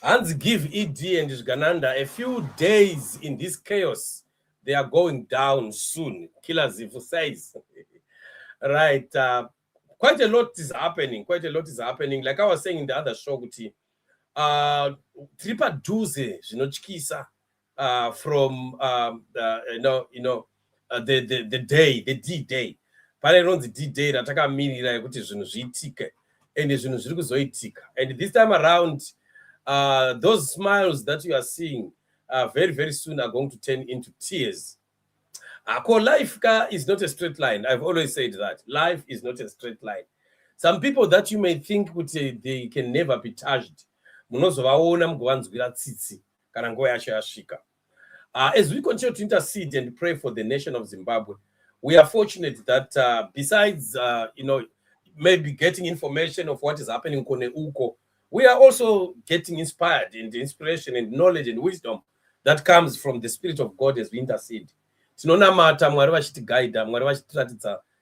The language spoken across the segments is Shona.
And give ED and Zviganda a few days in this chaos. They are going down soon. Killer Zivhu says. Right. Quite a lot is happening. Like I was saying in the other show, tripa duze zvinotyisa from the day, the D-Day. Pane ronzi D-Day ratakamirira yekuti zvinhu zviitike and zvinhu zviri kuzoitika. And this time around, those smiles that you are seeing very, very soon are going to turn into tears. Life is not a straight line. I've always said that. Life is not a straight line. Some people that you may think would say they can never be touched. As we continue to intercede and pray for the nation of Zimbabwe, we are fortunate that besides maybe getting information of what is happening in Kone Uko, we are also getting inspired in the inspiration and knowledge and wisdom that comes from the Spirit of God as we intercede.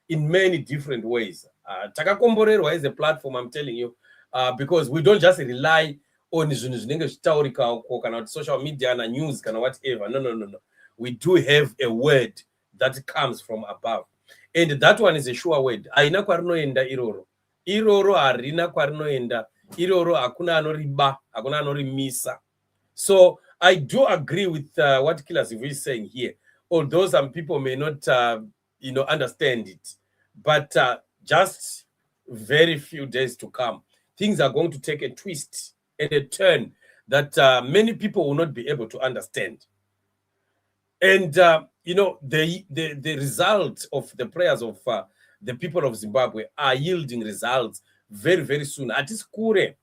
In many different ways. Takakomborerwa is a platform, I'm telling you, because we don't just rely on social media and news and whatever. No. We do have a word that comes from above. And that one is a sure word. Aina kwarinoenda iroro. Iroro harina kwarinoenda. Iroro hakuna anoriba, hakuna anorimisa. So I do agree with what Killer Zivhu is saying here. Although some people may not understand it. But just very few days to come, things are going to take a twist and a turn that many people will not be able to understand. And, the result of the prayers of the people of Zimbabwe are yielding results very, very soon. Atiskure.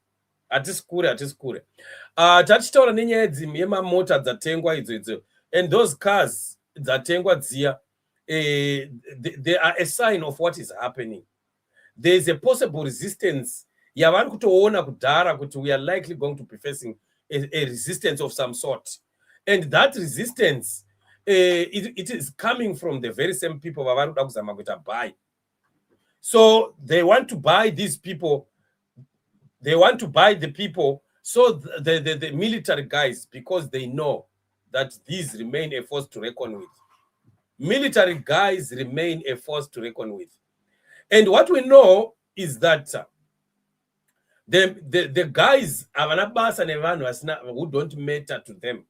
Tachitaura nenyaya yemamota dzatengwa idzo. And those cars dzatengwa dziya, they are a sign of what is happening. There is a possible resistance. Yavari kutoona kudhara kuti we are likely going to be facing a resistance of some sort. And that resistance, it is coming from the very same people vavari kuda kuzama kuita buy. So they want to buy these people. They want to buy the people. So the military guys, because they know that these remain a force to reckon with. Military guys remain a force to reckon with. And what we know is that the guys who don't matter to them,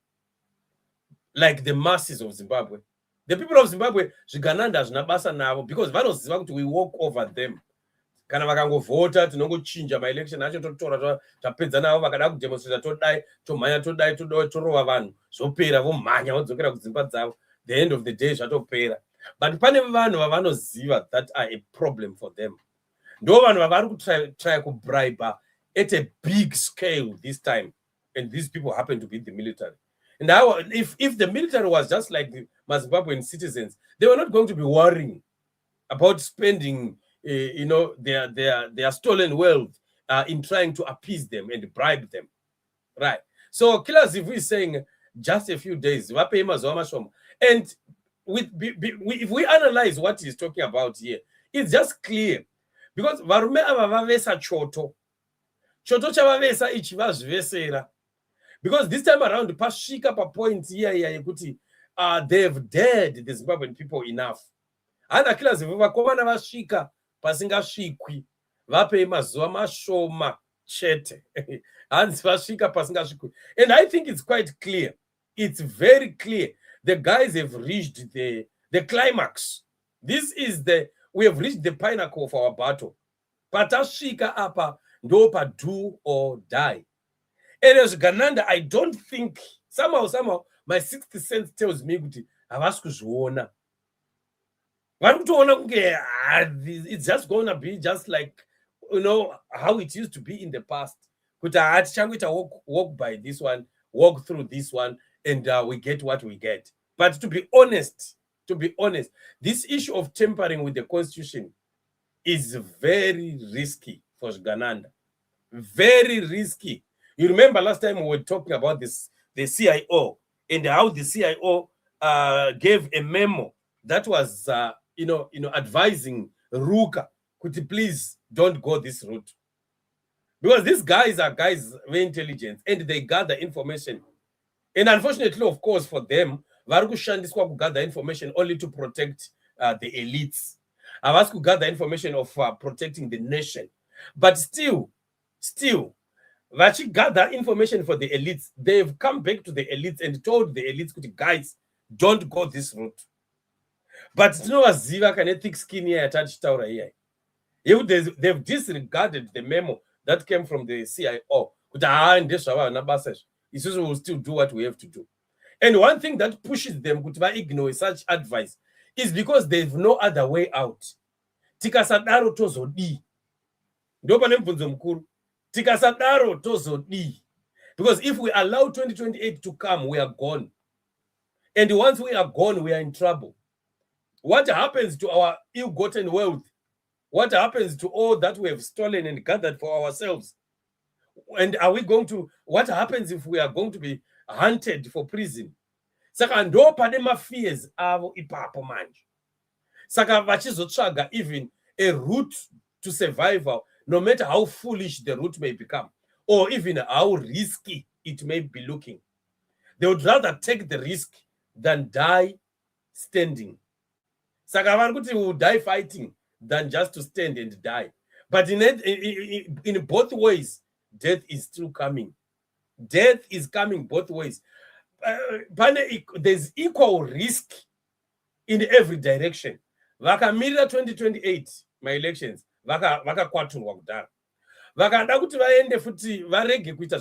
like the masses of Zimbabwe. The people of Zimbabwe, because we walk over them. Kana vakangovhota tinongochinja maelection acho totora tapedza navo vakada kudemonstrata todai torova vanhu zvopera vomhanya vodzokera kudzimba dzavo. The end of the day zvatopera. But pane vanhu vavanoziva that are a problem for them. Ndo vanhu vavari kutry kubribe at a big scale this time. And these people happen to be the military. And if the military was just like the Zimbabwean citizens, they were not going to be worrying about spending their stolen wealth in trying to appease them and bribe them. Right. So Killer Zivhu is saying just a few days. And if we analyze what he's talking about here, it's just clear. Because varume ava vavesa choto chavavesa ichi vazvivesera. Because this time around, pasvika pa point here yekuti they've dared the Zimbabwean people enough. And Killer Zivhu vakomana vasvika pasingasvikwi vapei mazuva mashoma chete hanzi vasvika pasingasvikwi. And I think it's quite clear. It's very clear. The guys have reached the climax. We have reached the pinnacle of our battle. Patashika apa ndo pa do or die. And as Gananda, I don't think somehow my sixth sense tells me kuti havasi kuzviona. It's just going to be just like how it used to be in the past. Walk by this one, walk through this one, and we get what we get. But to be honest, this issue of tampering with the constitution is very risky for Zviganda. Very risky. You remember last time we were talking about this, the CIO and how the CIO gave a memo that was, advising Ruka, could you please don't go this route. Because these guys are guys very intelligent and they gather information. And unfortunately, of course, for them, Varukushandiswa could gather information only to protect the elites. Avas could gather information of protecting the nation. But still, Vachi gather information for the elites. They've come back to the elites and told the elites, guys, don't go this route. But Ziva can thick skin here attached to here. They've disregarded the memo that came from the CIO. We will still do what we have to do. And one thing that pushes them to ignore such advice is because they've no other way out. Tikasadaro tozodi. Tikasadaro tozodi. Because if we allow 2028 to come, we are gone. And once we are gone, we are in trouble. What happens to our ill-gotten wealth? What happens to all that we have stolen and gathered for ourselves? And are we going to, what happens if we are going to be hunted for prison? Saka ndo pane fears avo ipapo manje. Saka vachizotsvaga even a route to survival, no matter how foolish the route may become, or even how risky it may be looking. They would rather take the risk than die standing. Saka vankuti we will die fighting than just to stand and die. But in both ways, death is still coming. Death is coming both ways. There's equal risk in every direction. Vakamira 2028, my elections, vakakwaturwa kudhara. Vakada kuti vaende futi varege kuita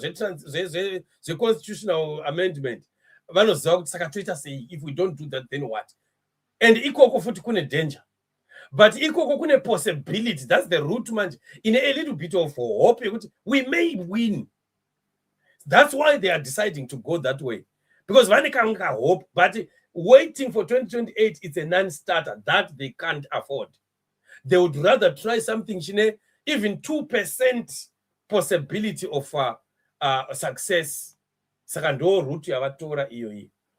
constitutional amendment. Vanoziva kuti saka toita sei, if we don't do that, then what? And ikoko futi kune danger. But ikoko kune possibility. That's the root manje. In a little bit of hope, we may win. That's why they are deciding to go that way. Because when they can't hope, but waiting for 2028, it's a non-starter that they can't afford. They would rather try something, even 2% possibility of success.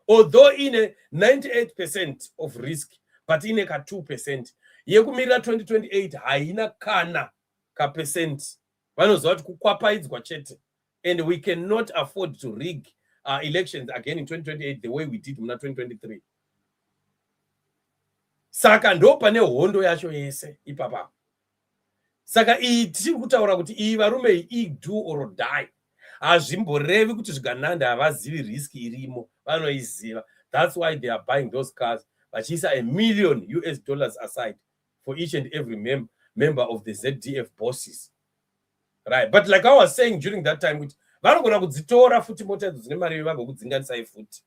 Although in a 98% of risk, but in a 2%. Yekumira 2028 haina kana ka percent. Vanozoti kukwapaidzwa chete. And we cannot afford to rig elections again in 2028 the way we did in 2023. Saka ndo pane hondo yacho yese ipapa. Saka iti kutaura kuti iyi varume iyi do or die. Azvimborevi kuti Zviganda havazivi risk irimo, vanoiziva. That's why they are buying those cars. Vachiisa $1 million aside for each and every member of the ZDF bosses. Right. But like I was saying during that time, vanogona kudzitora futi mota dzine mari vagokudzinganisai futi.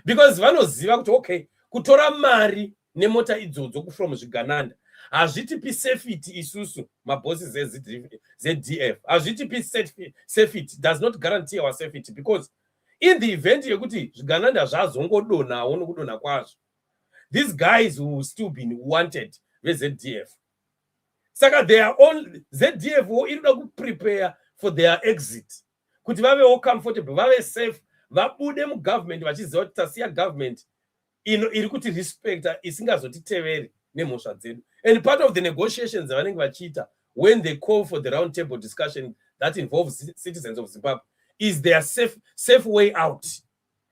Because vanoziva kuti okay, kutora mari nemota idzodzo from Zviganda hazvitipi safety isusu mabosses ZDF. Hazvitipi safety, does not guarantee our safety, because in the event yekuti Zviganda zvazongodonawo nokudona kwazvo, these guys will still be wanted with ZDF. Saka they are all ZDF who inoda to prepare for their exit. Kuti vave all comfortable, vave safe, vabude mu government vachiziva kuti tasiya government iri kuti respect isingazotiteveri nemhosva dzedu. And part of the negotiations vanenge vachiita when they call for the round table discussion that involves citizens of Zimbabwe is their safe way out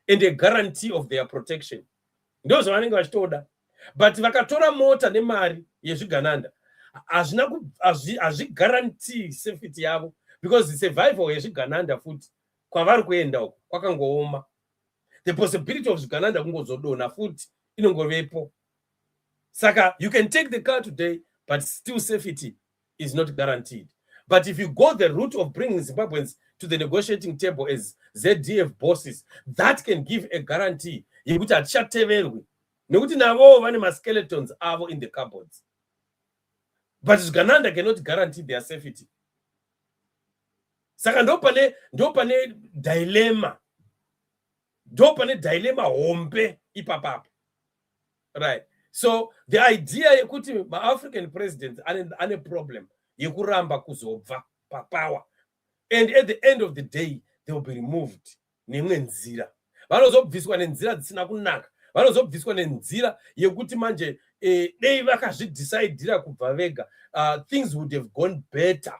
and a guarantee of their protection. Ndo zvavanenge vachitoda. But vakatora mota nemari yezvigananda hazvigarantii safety yavo, because the survival yezvigananda futi kwavari kuenda uko kwakangooma. The possibility of Zviganda kungozodona futi inongovepo. Saka you can take the car today, but still safety is not guaranteed. But if you go the route of bringing Zimbabweans to the negotiating table as ZDF bosses, that can give a guarantee yekuti hatishateverwi nekuti navo vane maskeletons avo in the cupboards. But Zviganda cannot guarantee their safety. Saka ndo pane dilemma. Ndo pane dilemma hombe ipapapo. Right. So the idea yekuti ma-African presidents ane problem yekuramba kuzobva papower. And at the end of the day, they will be removed. vanozobviswa nenzira dzisina kunaka, vanozobviswa nenzira yekuti manje dei vakazvidhisaidhira kubva vega, things would have gone better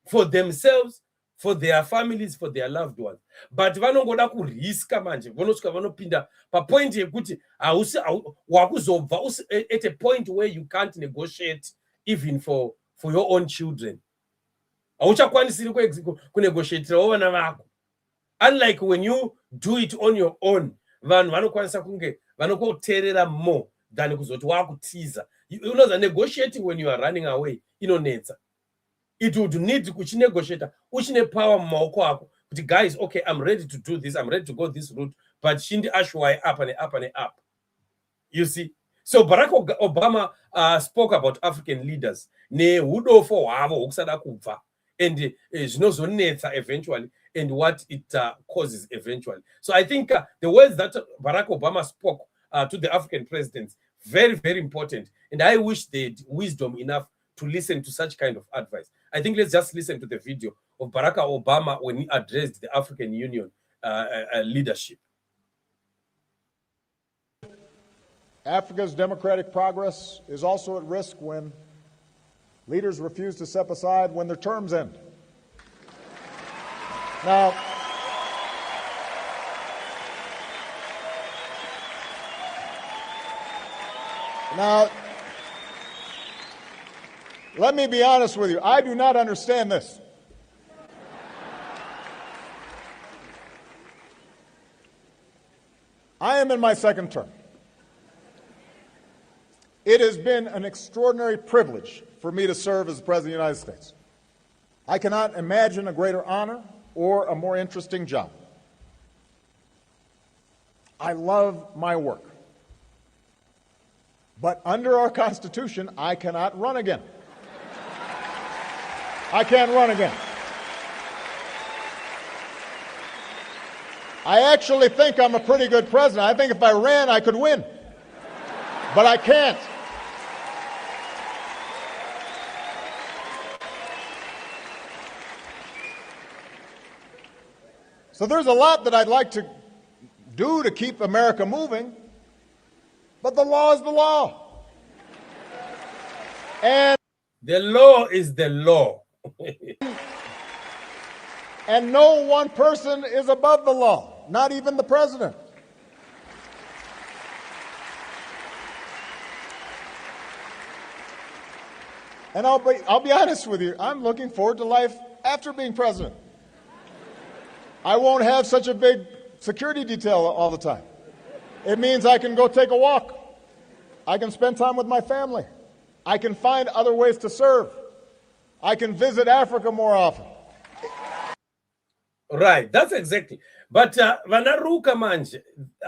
for themselves, for their families, for their loved ones. But vanongoda kuriska manje, vonosvika vanopinda papoint yekuti wakuzobva at a point where you can't negotiate even for your own children. Hauchakwanisiri kunegotiatirawo vana vako. Unlike when you do it on your own, vanhu vanokwanisa kunge vanokoteerera more than kuzoti wakutiza. You know that negotiating when you are running away inonetsa. It would need kuchinegotiate uchine power mumaoko ako kuti guys, okay, I'm ready to do this, I'm ready to go this route, but chindi ashwai up and up and up. You see, so Barack Obama spoke about African leaders ne hudofo hwavo hwokusada kubva and zvinozonetsa eventually and what it causes eventually. So I think the words that Barack Obama spoke to the African presidents, very, very important, and I wish they had wisdom enough to listen to such kind of advice. I think let's just listen to the video of Barack Obama when he addressed the African Union leadership. Africa's democratic progress is also at risk when leaders refuse to step aside when their terms end. Now, let me be honest with you. I do not understand this. I am in my second term. It has been an extraordinary privilege for me to serve as the President of the United States. I cannot imagine a greater honor or a more interesting job. I love my work. But under our Constitution, I cannot run again. I can't run again. I actually think I'm a pretty good president. I think if I ran, I could win. But I can't. So there's a lot that I'd like to do to keep America moving, but the law is the law. And the law is the law. And no one person is above the law, not even the president. And I'll be honest with you, I'm looking forward to life after being president. I won't have such a big security detail all the time. It means I can go take a walk. I can spend time with my family. I can find other ways to serve. I can visit Africa more often. Right, that's exactly. But vanaruka manje,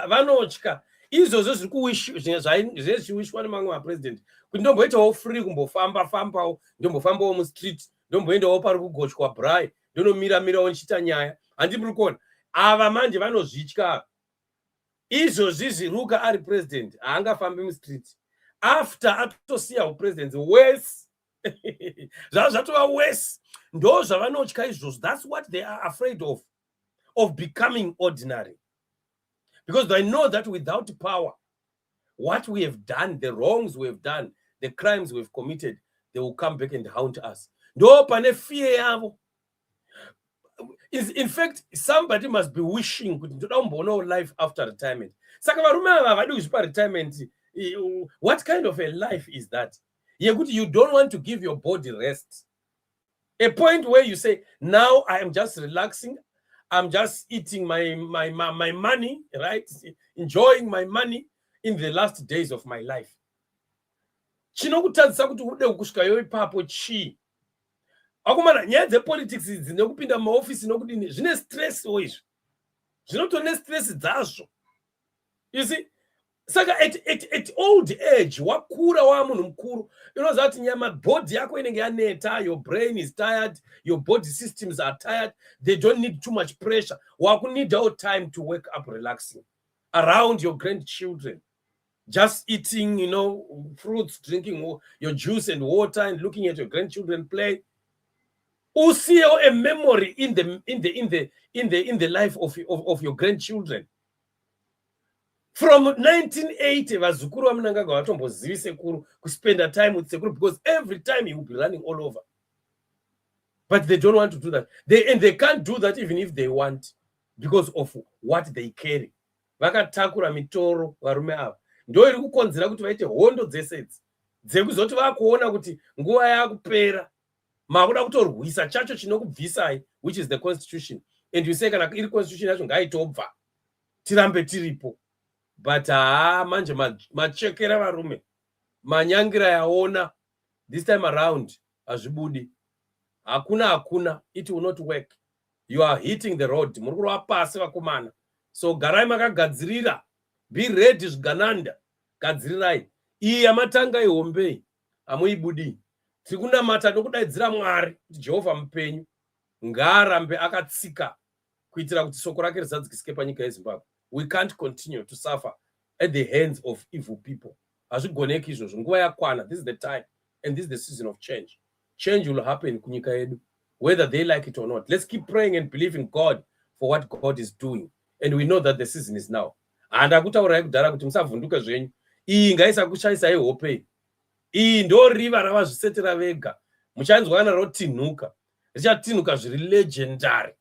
vanochka, izvozvo zviri kuwishwa nemamwe mapresident kuti ndomboitawo free kumbofamba-fambawo, ndombofambawo mustreet, ndomboendawo pari kugochwa brai, ndonomira-mirawo nchiita nyaya. Handi muri kuona, ava manje vanozvitya. Izvozvi zviruka ari president, haangafambi mustreet. After atosiya upresident, worse. Zvatova worse. Ndo zvavanotya izvozvo. That's what they are afraid of becoming ordinary. Because they know that without power, what we have done, the wrongs we have done, the crimes we have committed, they will come back and haunt us. Ndo pane fear yavo. In fact, somebody must be wishing no life after retirement. Saka varume ava havadi kuzvipa retirement. What kind of a life is that? You don't want to give your body rest. A point where you say, now I am just relaxing. I'm just eating my money, right? Enjoying my money in the last days of my life. Chinokutadzisa kuti ude kusvikayo ipapo chi. Akumana nyaya dzepolitics dzinokupinda mumaofisi nokudini zvine stress izvi. Zvinotone stress dzazvo. You see? Saka at old age, wakura wa munhu mukuru, unoziva kuti nyama body yako inenge yaneta, your brain is tired, your body systems are tired, they don't need too much pressure. Wakunida all time to wake up relaxing around your grandchildren. Just eating, fruits, drinking your juice and water and looking at your grandchildren play. usiyewo a memory in the life of your grandchildren. From 1980, vazukuru vamunangagwa vatombozivi sekuru kuspend time with sekuru, because every time he will be running all over. But they don't want to do that. They can't do that even if they want, because of what they carry. Vakatakura mitoro varume ava. Ndo iri kukonzera kuti vaite hondo dzesedzi dzekuzoti vakuona kuti nguva yakupera, makuda kutorwisa chacho chinokubvisai, which is the constitution. And you say kana iri constitution yacho ngaitobva tirambe tiripo. But manje machekera varume, manyangira yaona, this time around azvibudi. Hakuna, it will not work. You are hitting the road. Murukuru pasi vakomana. So garai makagadzirira. Be ready Zvigananda. Gadzirirai. Iyi yamatanga ihombe. Amuibudi. Tikuna mata nokudaidzira Mwari kuti Jehovha mupenyu ngaarambe akatsika kuitira kuti soko rake rizadzikisike panyika yeZimbabwe. We can't continue to suffer at the hands of evil people. Hazvigoneki izvozvo. Nguva yakwana. This is the time. And this is the season of change. Change will happen kunyika yedu, whether they like it or not. Let's keep praying and believing God for what God is doing. And we know that the season is now. And akutaurayi kudhara kuti musavhunduke zvenyu. Iyi ngaisakushaisai hope. Iyi ndo riva ravazvisetera vega. Muchanzwa kana rotinhuka. Richatinhuka zviri legendary.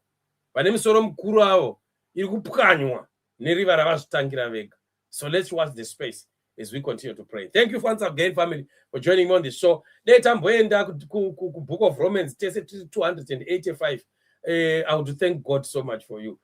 Vane misoro mukuru avo iri kupwanywa neriva ravazvitangira vega. So let's watch the space as we continue to pray. Thank you once again, family, for joining me on the show. Later, book of Romans, 285. I would thank God so much for you.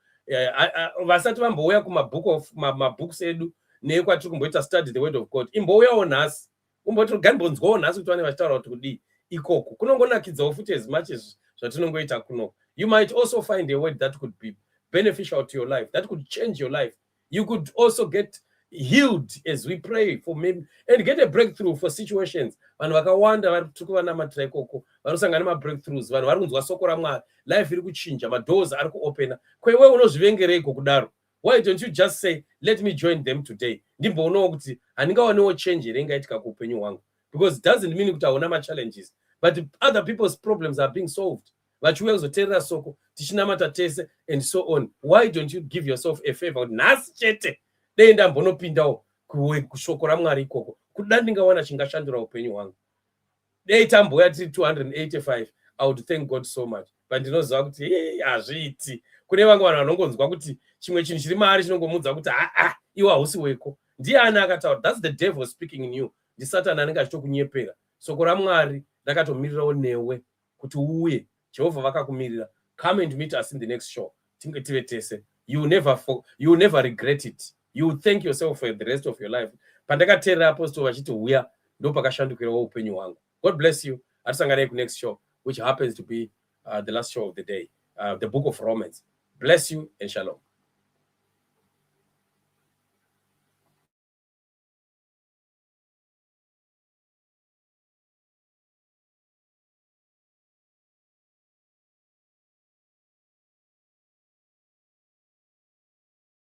Vasati vambouya kumabook of mabooks edu nekwatiri kumboita study the word of God. Imbouyawo nhasi. Umboti gambonzwawo nhasi kuti vane vachitaura kuti kudii ikoko. Kunongonakidzawo futi as much as zvatinongoita kuno. You might also find a word that could be beneficial to your life, that could change your life. You could also get healed as we pray for maybe and get a breakthrough for situations. Vanhu vakawanda vari kutukuva namatira ikoko vanosangana mabreakthroughs, vanhu vari kunzwa soko raMwari, life iri kuchinja, madoors ari kuopena. Kwewe unozvivengereiko kudaro? Why don't you just say, let me join them today? Ndimboonawo kuti handingawanewo change here ingaitika kuupenyu hwangu. Because it doesn't mean kuti hauna ma-challenges, but other people's problems are being solved. Vachiuya kuzoteerera soko tichinamata tese and so on. Why don't you give yourself a favor? Nhasi chete dei ndambonopindawo kushoko raMwari ikoko kuti dai ndingawana chingashandura upenyu hwangu. Dei tambouya tiri 285. I would thank God so much. But ndinoziva kuti hazviiti. Kune vamwe vanhu vanongonzwa kuti chimwe chinhu chiri maari chinongomudza kuti iwe hausi weko. Ndiani akataura? That's the devil speaking in you. Ndisatani anenge achitokunyepera. Soko raMwari rakatomirirawo newe kuti uuye. Jehovha vakakumirira. Come and meet us in the next show. Tinge tive tese. You will never regret it. You will thank yourself for the rest of your life. Pandakateerera apostle vachiti uya ndo pakashandukirawo upenyu hwangu. God bless you. Atisanganei next show, which happens to be the last show of the day, the book of Romans. Bless you and shalom.